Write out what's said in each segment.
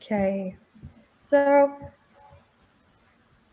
Okay, so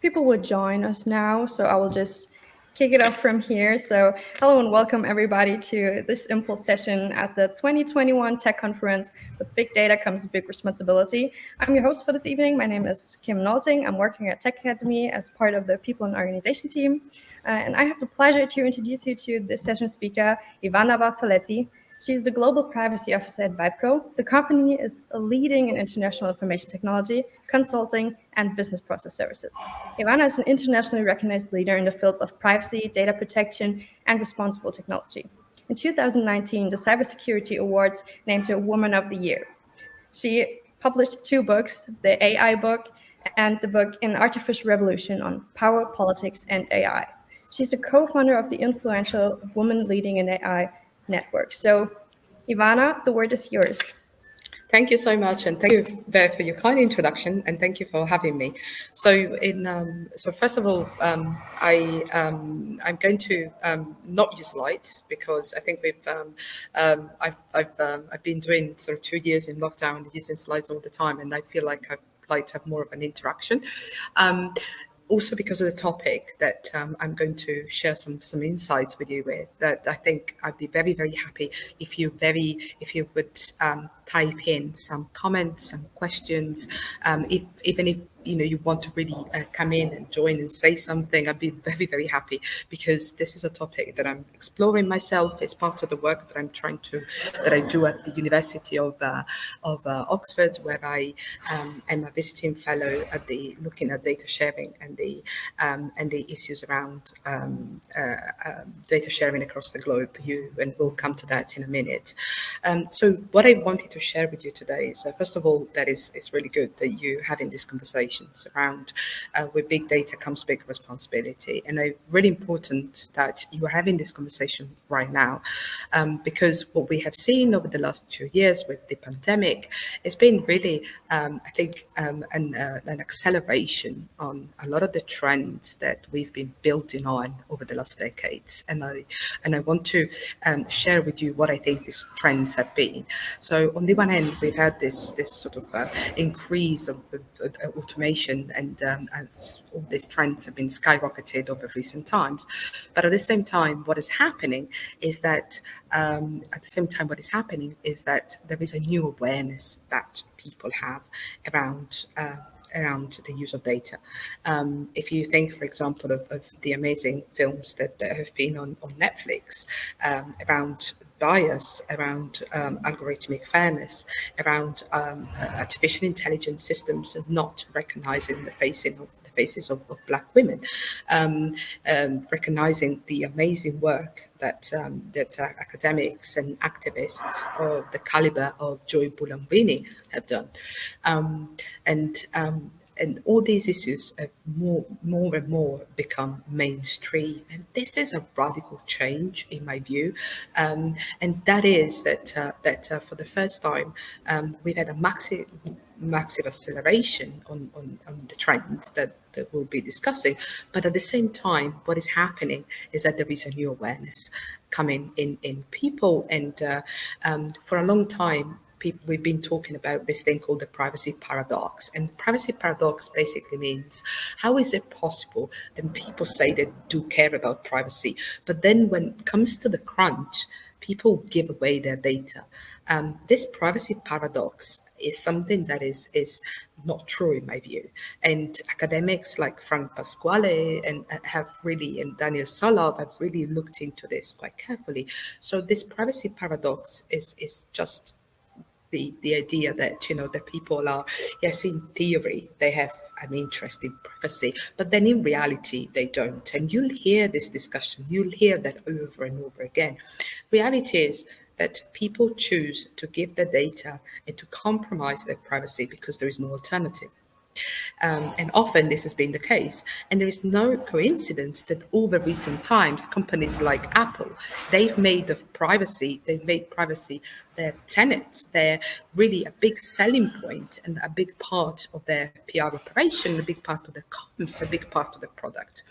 people will join us now, so I will just kick it off from here. So hello and welcome everybody to this Impulse session at the 2021 Tech Conference. With big data comes big responsibility. I'm your host for this evening. My name is Kim Nolting. I'm working at Tech Academy as part of the People and Organization team. And I have the pleasure to introduce you to this session speaker, Ivana Bartoletti. She's the Global Privacy Officer at Wipro. The company is a leading in international information technology, consulting, and business process services. Ivana is an internationally recognized leader in the fields of privacy, data protection, and responsible technology. In 2019, the Cybersecurity Awards named her Woman of the Year. She published 2 books, the AI book and the book In Artificial Revolution on Power, Politics, and AI. She's the co-founder of the influential Women Leading in AI network. So, Ivana, the word is yours. Thank you so much, and thank you for your kind introduction, and thank you for having me. So first of all, I'm going to not use slides because I think I've been doing sort of 2 years in lockdown using slides all the time, and I feel like I'd like to have more of an interaction. Also because of the topic that I'm going to share some insights with you with, that I think I'd be very, very happy if you would type in some comments, some questions, even if you want to really come in and join and say something. I'd be very, very happy, because this is a topic that I'm exploring myself. It's part of the work that I do at the University of Oxford, where I am a visiting fellow looking at data sharing and the issues around data sharing across the globe. And we'll come to that in a minute. So what I wanted to share with you today is, first of all, that it's really good that you're having these conversations around with big data comes big responsibility. And it's really important that you are having this conversation right now, because what we have seen over the last 2 years with the pandemic has been really, I think, an acceleration on a lot of the trends that we've been building on over the last decades. And I want to share with you what I think these trends have been. So on the one hand, we've had this sort of increase of automation, and as all these trends have been skyrocketed over recent times. But at the same time, what is happening is that there is a new awareness that people have around the use of data. If you think, for example, of the amazing films that have been on Netflix around bias, around algorithmic fairness, around artificial intelligence systems not recognizing the faces of Black women, recognizing the amazing work that academics and activists of the caliber of Joy Buolamwini have done, and all these issues have more and more become mainstream. And this is a radical change, in my view. And that is that for the first time, we've had a massive acceleration on the trends that we'll be discussing. But at the same time, what is happening is that there is a new awareness coming in people. And for a long time, we've been talking about this thing called the privacy paradox. And the privacy paradox basically means, how is it possible that people say they do care about privacy, but then when it comes to the crunch, people give away their data? This privacy paradox is something that is not true, in my view. And academics like Frank Pasquale and Daniel Solov have really looked into this quite carefully. So this privacy paradox is just the idea that, that people are, yes, in theory, they have an interest in privacy, but then in reality, they don't. And you'll hear this discussion, you'll hear that over and over again. Reality is that people choose to give their data and to compromise their privacy because there is no alternative. And often this has been the case. And there is no coincidence that over recent times, companies like Apple, they've made privacy their tenet. They're really a big selling point and a big part of their PR operation, a big part of their comms, a big part of the product.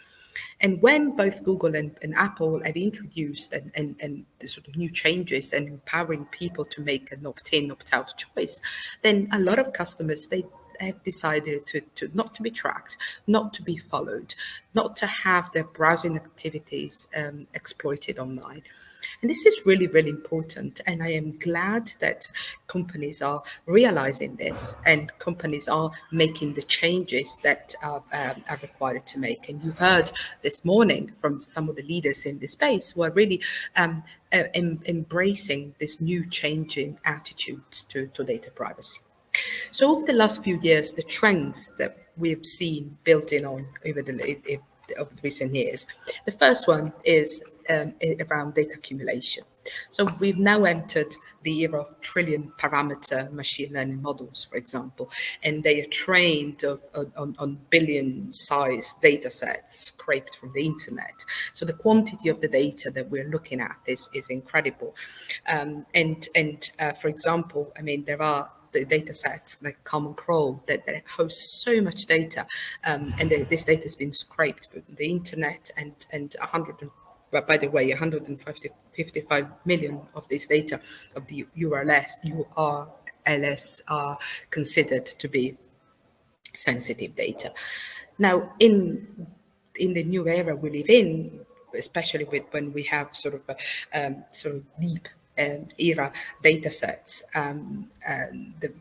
And when both Google and Apple have introduced and the sort of new changes and empowering people to make an opt-in, opt-out choice, then a lot of customers, they have decided to not to be tracked, not to be followed, not to have their browsing activities exploited online. And this is really, really important. And I am glad that companies are realizing this and companies are making the changes that are required to make. And you've heard this morning from some of the leaders in this space who are really embracing this new changing attitude to data privacy. So over the last few years, the trends that we've seen building on over the recent years, the first one is around data accumulation. So we've now entered the era of trillion parameter machine learning models, for example, and they are trained on billion size data sets scraped from the internet. So the quantity of the data that we're looking at is incredible. For example, I mean, there are the data sets like Common Crawl that host so much data, this data has been scraped from the internet, and 100 but by the way, 155 million of this data of the URLs are considered to be sensitive data. Now, in the new era we live in, especially with when we have sort of sort of deep era data sets.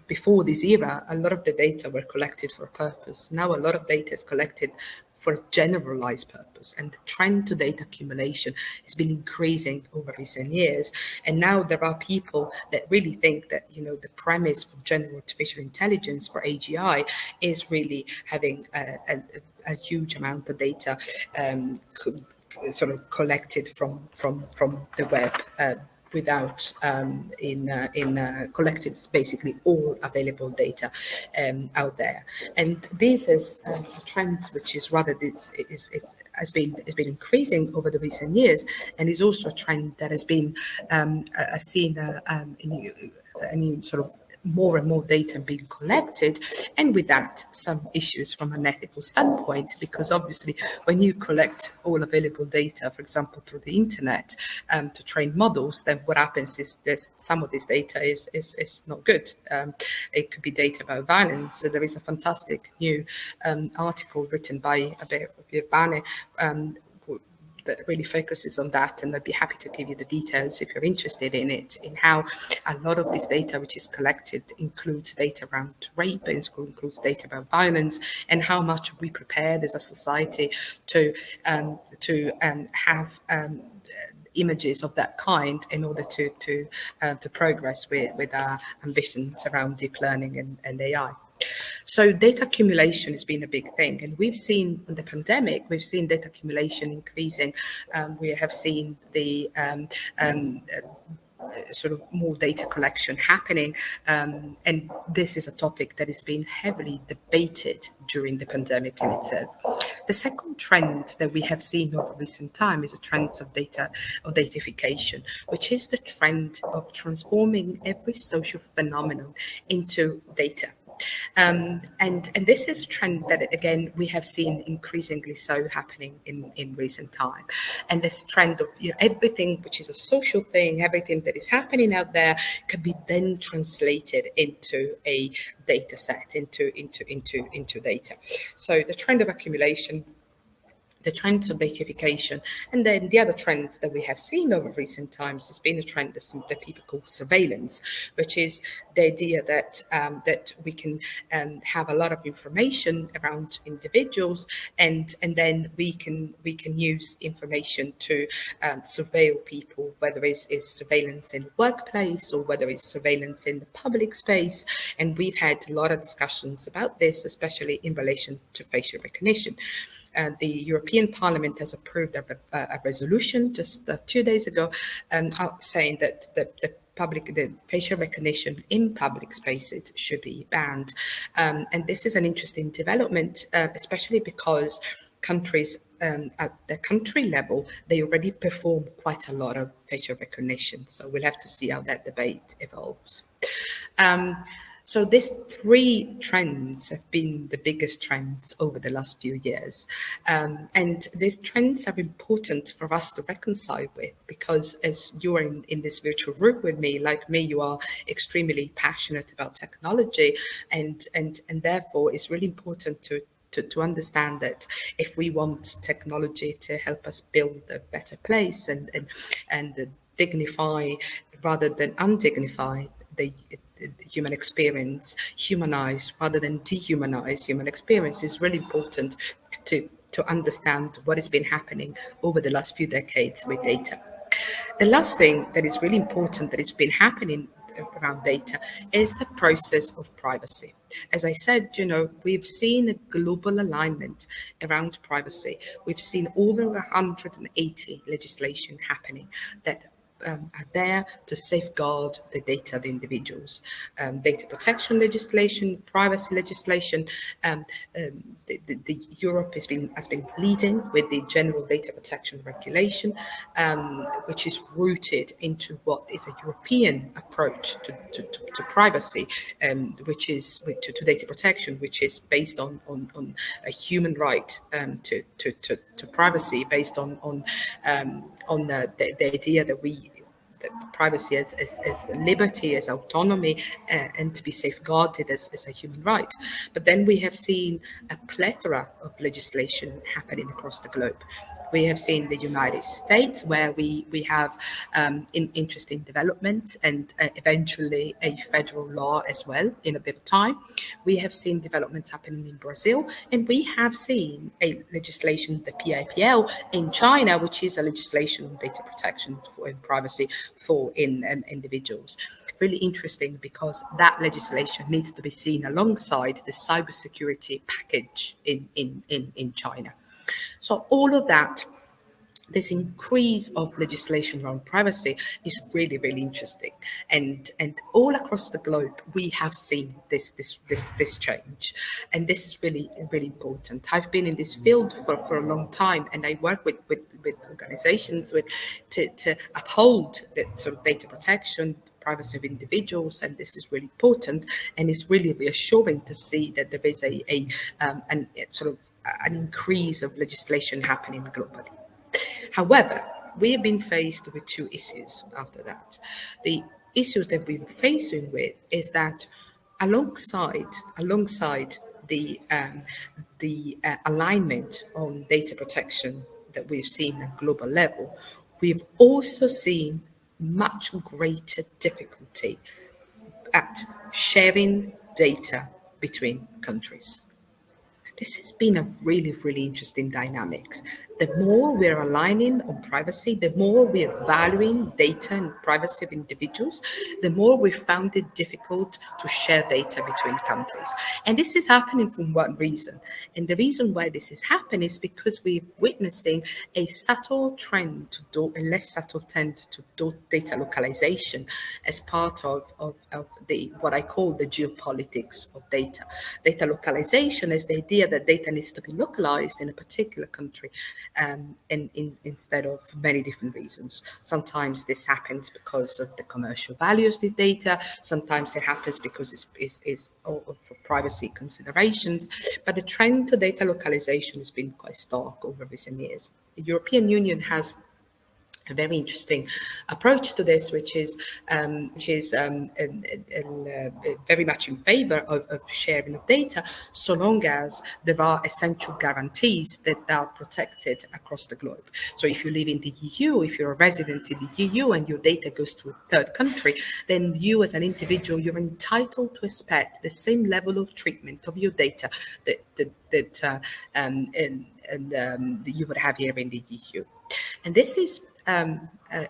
Before this era, a lot of the data were collected for a purpose. Now, a lot of data is collected for a generalized purpose, and the trend to data accumulation has been increasing over recent years. And now there are people that really think that, you know, the premise for general artificial intelligence, for AGI, is really having a huge amount of data sort of collected from the web. Without collected basically all available data out there, and this is a trend which is rather has been increasing over the recent years, and is also a trend that has been seen in sort of more and more data being collected, and with that, some issues from an ethical standpoint, because obviously, when you collect all available data, for example, through the internet, to train models, then what happens is some of this data is not good. It could be data about violence. So there is a fantastic new article written by Bane, that really focuses on that, and I'd be happy to give you the details if you're interested in it, in how a lot of this data which is collected includes data around rape, includes data about violence, and how much we prepared as a society to have images of that kind in order to progress with our ambitions around deep learning and AI. So data accumulation has been a big thing, and we've seen in the pandemic, we've seen data accumulation increasing. We have seen the sort of more data collection happening, and this is a topic that has been heavily debated during the pandemic in itself. The second trend that we have seen over recent time is a trend of datafication, which is the trend of transforming every social phenomenon into data. And this is a trend that, again, we have seen increasingly so happening in recent time. And this trend of, you know, everything which is a social thing, everything that is happening out there can be then translated into a data set, into data. So the trend of accumulation, the trends of datification, and then the other trends that we have seen over recent times has been a trend that people call surveillance, which is the idea that that we can have a lot of information around individuals, and then we can use information to surveil people, whether it's surveillance in the workplace or whether it's surveillance in the public space. And we've had a lot of discussions about this, especially in relation to facial recognition. The European Parliament has approved a resolution just 2 days ago, saying that the facial recognition in public spaces should be banned. And this is an interesting development, especially because countries at the country level, they already perform quite a lot of facial recognition. So we'll have to see how that debate evolves. So these three trends have been the biggest trends over the last few years. And these trends are important for us to reconcile with, because as you are in this virtual room with me, like me, you are extremely passionate about technology, and therefore it's really important to understand that if we want technology to help us build a better place and dignify rather than undignify the human experience, humanize rather than dehumanize human experience, is really important to understand what has been happening over the last few decades with data. The last thing that is really important that has been happening around data is the process of privacy. As I said, we've seen a global alignment around privacy. We've seen over 180 legislation happening that are there to safeguard the data of the individuals. Data protection legislation, privacy legislation. Um, the Europe has been leading with the General Data Protection Regulation, which is rooted into what is a European approach to privacy, which is to data protection, which is based on a human right to privacy, based on the idea that privacy as liberty, as autonomy, and to be safeguarded as a human right. But then we have seen a plethora of legislation happening across the globe. We have seen the United States, where we have interesting developments and eventually a federal law as well in a bit of time. We have seen developments happening in Brazil, and we have seen a legislation, the PIPL, in China, which is a legislation on data protection and privacy for individuals. Really interesting, because that legislation needs to be seen alongside the cybersecurity package in China. So all of that, this increase of legislation around privacy, is really, really interesting. And all across the globe, we have seen this change. And this is really, really important. I've been in this field for a long time, and I work with organizations to uphold the sort of data protection, privacy of individuals, and this is really important. And it's really reassuring to see that there is an increase of legislation happening globally. However, we have been faced with two issues after that. The issues that we're facing with is that alongside the alignment on data protection that we've seen at global level, we've also seen much greater difficulty at sharing data between countries. This has been a really, really interesting dynamics. The more we're aligning on privacy, the more we're valuing data and privacy of individuals, the more we found it difficult to share data between countries. And this is happening for one reason. And the reason why this is happening is because we're witnessing a subtle trend to do a less subtle trend to do data localization as part of the what I call the geopolitics of data. Data localization is the idea that data needs to be localized in a particular country, instead of many different reasons. Sometimes this happens because of the commercial values of the data. Sometimes it happens because it's for privacy considerations. But the trend to data localization has been quite stark over recent years. The European Union has a very interesting approach to this, which is very much in favor of sharing of data, so long as there are essential guarantees that are protected across the globe. So if you live in the EU, if you're a resident in the EU and your data goes to a third country, then you as an individual, you're entitled to expect the same level of treatment of your data that you would have here in the EU. And this is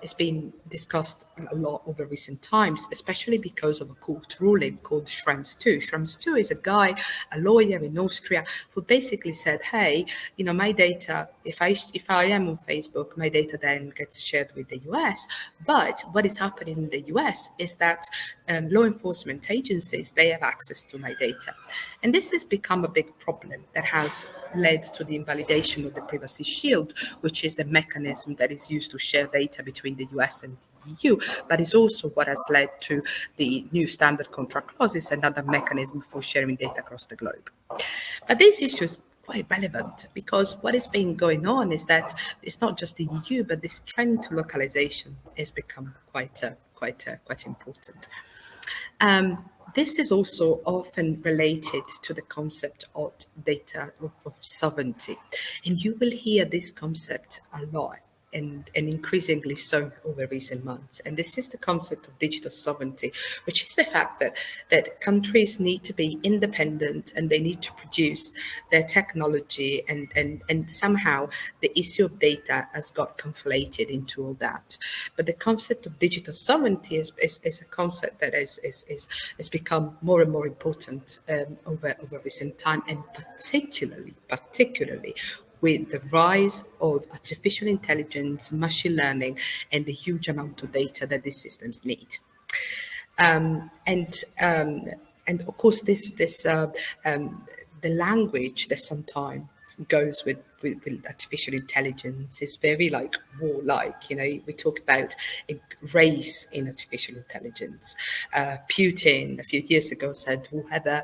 it's been discussed a lot over recent times, especially because of a court ruling called Schrems 2. Schrems 2 is a guy, a lawyer in Austria, who basically said, hey, my data, if I am on Facebook, my data then gets shared with the US. But what is happening in the US is that law enforcement agencies, they have access to my data. And this has become a big problem that has led to the invalidation of the Privacy Shield, which is the mechanism that is used to share data between the US and EU, but it's also what has led to the new standard contract clauses and other mechanisms for sharing data across the globe. But this issue is quite relevant because what is been going on is that it's not just the EU, but this trend to localization has become quite important. This is also often related to the concept of data of sovereignty, and you will hear this concept a lot and increasingly so over recent months. And this is the concept of digital sovereignty, which is the fact that countries need to be independent and they need to produce their technology, and somehow the issue of data has got conflated into all that. But the concept of digital sovereignty is a concept that has become more and more important over recent time, and particularly with the rise of artificial intelligence, machine learning, and the huge amount of data that these systems need. Um, and um, and of course, the language that sometimes goes with artificial intelligence is very like warlike. You know, we talk about a race in artificial intelligence. Putin a few years ago said whoever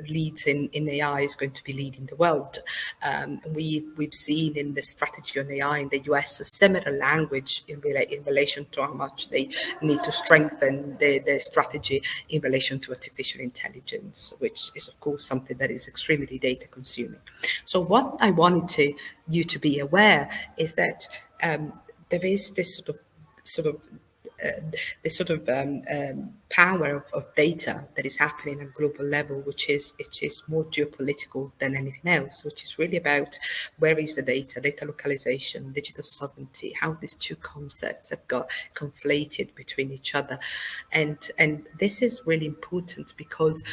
leads in AI is going to be leading the world. We've seen in the strategy on AI in the US a similar language in relation to how much they need to strengthen their strategy in relation to artificial intelligence, which is of course something that is extremely data consuming. So what I wanted you to be aware is that there is sort of this sort of power of data that is happening at global level, which is more geopolitical than anything else, which is really about where is the data localization, digital sovereignty, how these two concepts have got conflated between each other, and this is really important because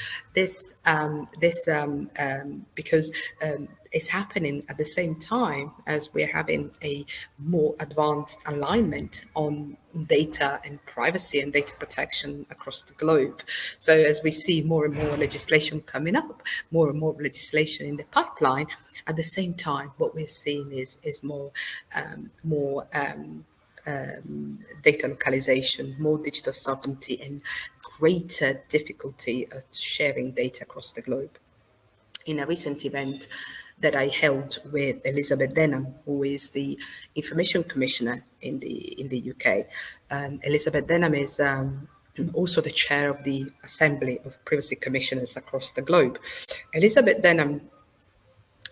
it's happening at the same time as we're having a more advanced alignment on data and privacy and data protection across the globe. So as we see more and more legislation coming up, more and more legislation in the pipeline, at the same time, what we're seeing is more data localization, more digital sovereignty, and greater difficulty at sharing data across the globe. In a recent event that I held with Elizabeth Denham, who is the Information Commissioner in the UK. Elizabeth Denham is also the chair of the Assembly of Privacy Commissioners across the globe. Elizabeth Denham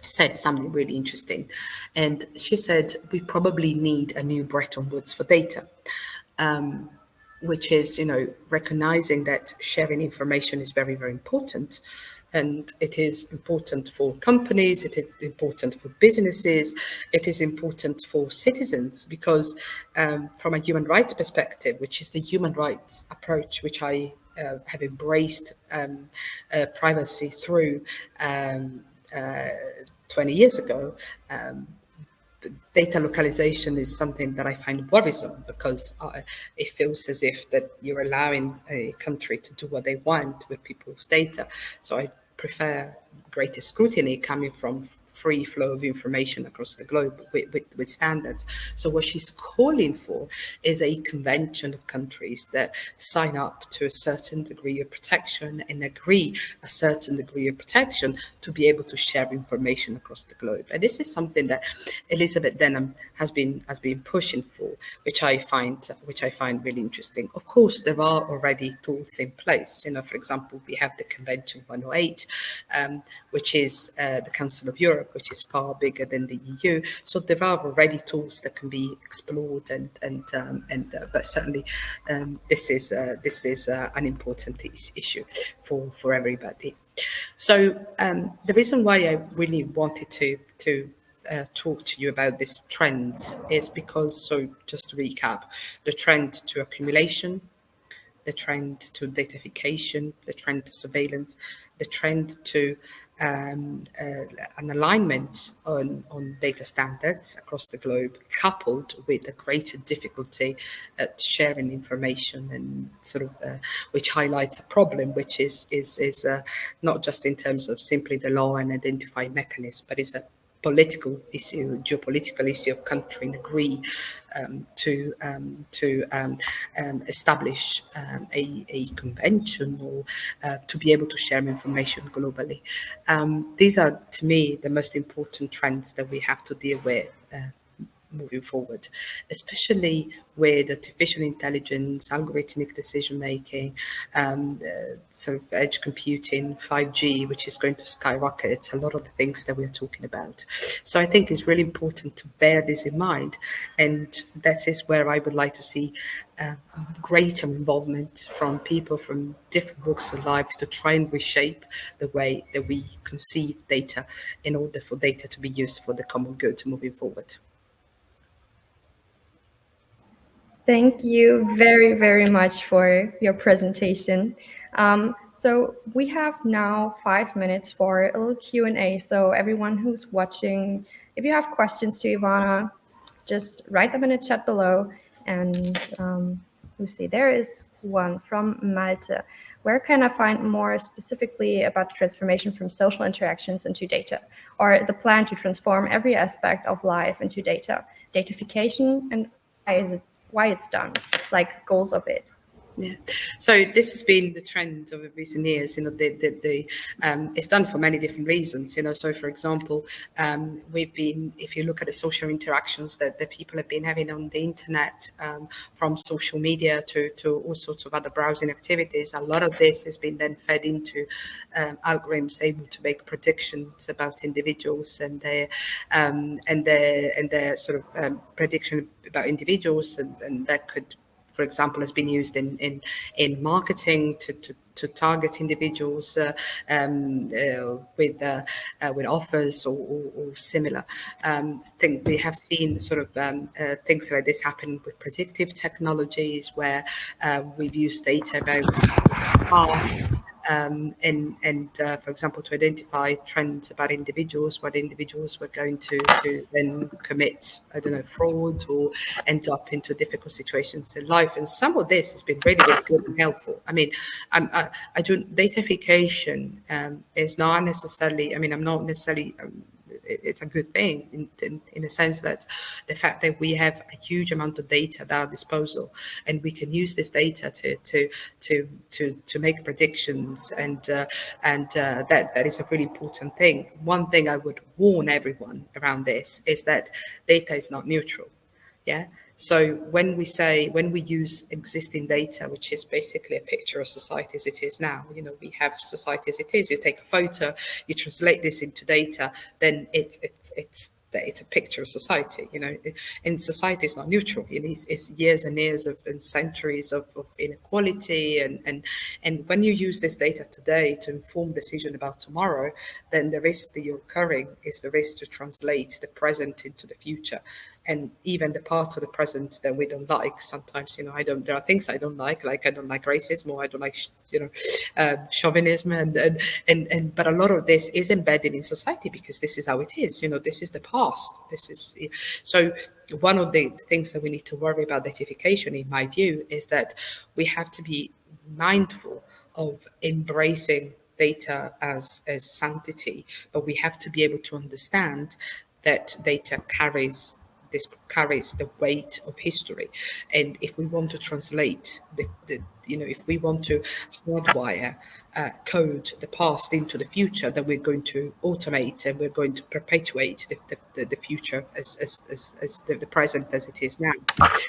said something really interesting, and she said we probably need a new Bretton Woods for data. Which is, recognizing that sharing information is very, very important. And it is important for companies, it is important for businesses, it is important for citizens, because from a human rights perspective, which is the human rights approach, which I have embraced privacy through 20 years ago, data localization is something that I find worrisome because it feels as if that you're allowing a country to do what they want with people's data. So I prefer greater scrutiny coming from free flow of information across the globe with standards. So what she's calling for is a convention of countries that sign up to a certain degree of protection and agree a certain degree of protection to be able to share information across the globe. And this is something that Elizabeth Denham has been pushing for, which I find really interesting. Of course, there are already tools in place. For example, we have the Convention 108, which is the Council of Europe, which is far bigger than the EU. So there are already tools that can be explored, but certainly this is an important issue for everybody. So the reason why I really wanted to talk to you about these trends is because, so just to recap, the trend to accumulation, the trend to datafication, the trend to surveillance, the trend to an alignment on data standards across the globe, coupled with a greater difficulty at sharing information, and which highlights a problem, which is not just in terms of simply the law and identifying mechanism, but is a political issue, geopolitical issue of country, and agree to establish a convention or to be able to share information globally. These are, to me, the most important trends that we have to deal with. Moving forward, especially with artificial intelligence, algorithmic decision making, sort of edge computing, 5G, which is going to skyrocket a lot of the things that we're talking about. So I think it's really important to bear this in mind, and that is where I would like to see greater involvement from people from different walks of life to try and reshape the way that we conceive data in order for data to be used for the common good moving forward. Thank you very, very much for your presentation. So we have now 5 minutes for a little Q&A. So everyone who's watching, if you have questions to Ivana, just write them in the chat below. And we see there is one from Malte. Where can I find more specifically about the transformation from social interactions into data, or the plan to transform every aspect of life into data, datafication, and why it's done, like goals of it? Yeah. So this has been the trend of recent years. It's done for many different reasons. So for example, we've been, if you look at the social interactions that people have been having on the internet, from social media to all sorts of other browsing activities, a lot of this has been then fed into algorithms able to make predictions about individuals and their sort of prediction about individuals, and that could, for example, has been used in marketing to target individuals with offers or similar. I think we have seen sort of things like this happen with predictive technologies, where we've used data about past for example, to identify trends about individuals, whether individuals were going to then commit, I don't know, fraud or end up into difficult situations in life. And some of this has been really, really good and helpful. I mean, I don't, datafication is not necessarily, I mean, I'm not necessarily, it's a good thing in the sense that the fact that we have a huge amount of data at our disposal, and we can use this data to make predictions, and that is a really important thing. One thing I would warn everyone around this is that data is not neutral. Yeah. So when we use existing data, which is basically a picture of society as it is now, we have society as it is. You take a photo, you translate this into data, then it's a picture of society, and society is not neutral. It's years and years and centuries of inequality, and when you use this data today to inform decision about tomorrow, then the risk that you're incurring is the risk to translate the present into the future. And even the parts of the present that we don't like, sometimes, there are things I don't like I don't like racism, or I don't like, chauvinism, but a lot of this is embedded in society because this is how it is. This is the past. So one of the things that we need to worry about datification, in my view, is that we have to be mindful of embracing data as sanctity, but we have to be able to understand that data carries the weight of history. And if we want to translate if we want to hardwire code the past into the future, then we're going to automate and we're going to perpetuate the future as the present as it is now.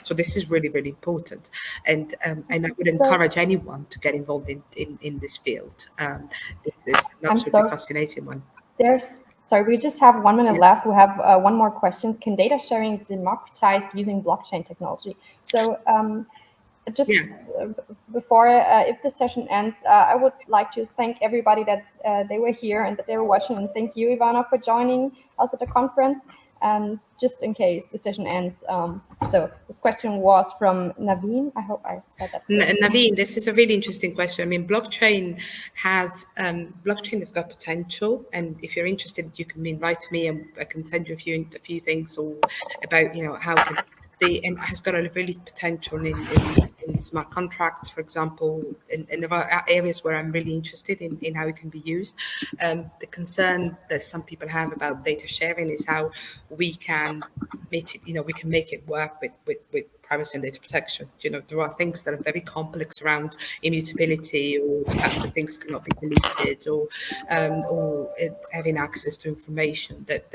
So this is really, really important. And I would encourage anyone to get involved in this field. This is an absolutely fascinating one. Sorry, we just have 1 minute Yeah. left. We have one more question. Can data sharing democratize using blockchain technology? So just before, if the session ends, I would like to thank everybody that they were here and that they were watching. And thank you, Ivana, for joining us at the conference. And just in case the session ends, so this question was from Naveen. I hope I said that correctly. Naveen, this is a really interesting question. I mean, blockchain has got potential, and if you're interested, you can write to me, and I can send you a few things or about how and has got a really potential in smart contracts, for example, and there are areas where I'm really interested in how it can be used. The concern that some people have about data sharing is how we can we can make it work with privacy and data protection. There are things that are very complex around immutability, or the fact that things cannot be deleted, or having access to information that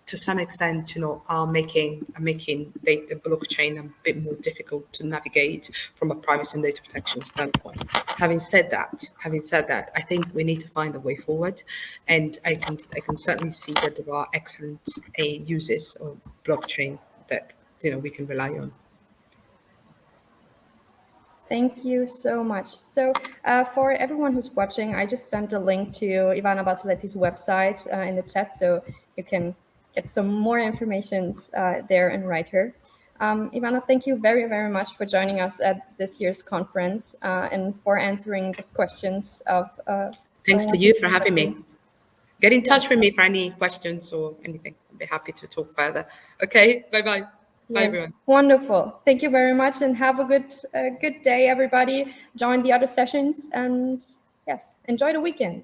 to some extent, are making data blockchain a bit more difficult to navigate from a privacy and data protection standpoint. Having said that, I think we need to find a way forward, and I can certainly see that there are excellent uses of blockchain that we can rely on. Thank you so much. So for everyone who's watching, I just sent a link to Ivana Bartoletti's website in the chat, so you can get some more information there and write her. Ivana, thank you very, very much for joining us at this year's conference and for answering these questions of Thanks to someone you who's for having me. interested. Get in touch with me for any questions or anything. I'd be happy to talk further. Okay, bye-bye. Bye, Yes, everyone. wonderful. Thank you very much, and have a good day, everybody. Join the other sessions, and yes, enjoy the weekend.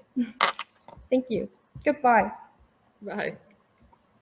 Thank you. Goodbye. Bye.